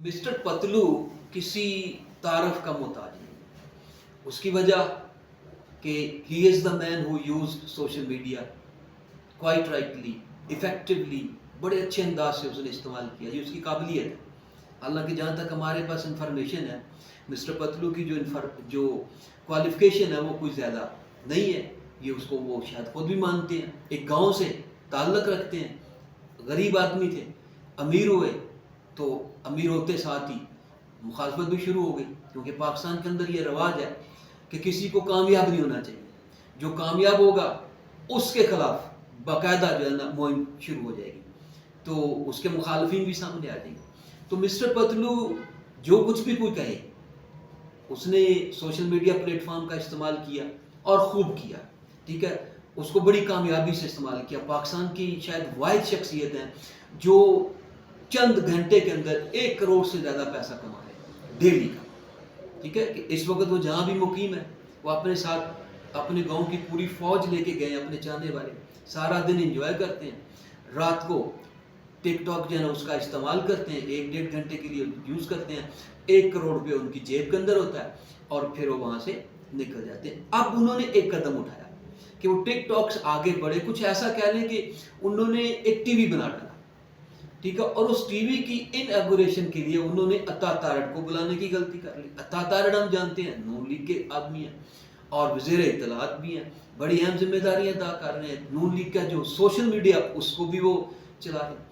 Mister Patlu किसी तारफ का मोहताज नहीं। उसकी वजह कि he is the man who used social media quite rightly, effectively, बड़े अच्छे अंदाज से उसने इस्तेमाल किया, ये उसकी काबिलियत है। हालांकि जहाँ तक हमारे पास इंफॉर्मेशन है, मिस्टर पतलू की जो क्वालिफिकेशन है वो कुछ ज़्यादा नहीं है। ये उसको वो शायद खुद भी मानते हैं। एक गांव से ताल्लुक़ रखते हैं, गरीब आदमी थे, अमीर हुए, तो अमीर होते साथ ही मुखालफत भी शुरू हो गई, क्योंकि पाकिस्तान के अंदर ये रवाज है कि किसी को कामयाब नहीं होना चाहिए। जो कामयाब होगा उसके खिलाफ बाकायदा जो है ना मुहिम शुरू हो जाएगी, तो उसके मुखालफिन भी सामने आ जाएंगे। तो मिस्टर पतलू जो कुछ भी कोई कहे, उसने सोशल मीडिया प्लेटफॉर्म का इस्तेमाल किया और खूब किया, ठीक है। उसको बड़ी कामयाबी से इस्तेमाल किया। पाकिस्तान की शायद वाहिद शख्सियत है जो चंद घंटे के अंदर 1 करोड़ से ज़्यादा पैसा कमा रहे हैं डेली का, ठीक है। कि इस वक्त वो जहाँ भी मुकीम है, वो अपने साथ अपने गांव की पूरी फौज लेके गए, अपने चाहने वाले, सारा दिन एंजॉय करते हैं, रात को टिकटॉक जो है उसका इस्तेमाल करते हैं, 1-1.5 घंटे के लिए यूज़ करते हैं। 1 करोड़ रुपये उनकी जेब के अंदर होता है और फिर वो वहाँ से निकल जाते हैं। अब उन्होंने एक कदम उठाया कि वो टिकटॉक से आगे बढ़े, कुछ ऐसा कह लें कि उन्होंने एक टीवी बना डाला, ठीक है। और उस टीवी की इनॉग्रेशन के लिए उन्होंने अता तारड़ को बुलाने की गलती कर ली। अता तारड़ हम जानते हैं नून लीग के आदमी हैं और वज़ीर इत्तलात भी हैं, बड़ी अहम जिम्मेदारियां अदा कर रहे हैं। नून लीग का जो सोशल मीडिया उसको भी वो चला रहे हैं।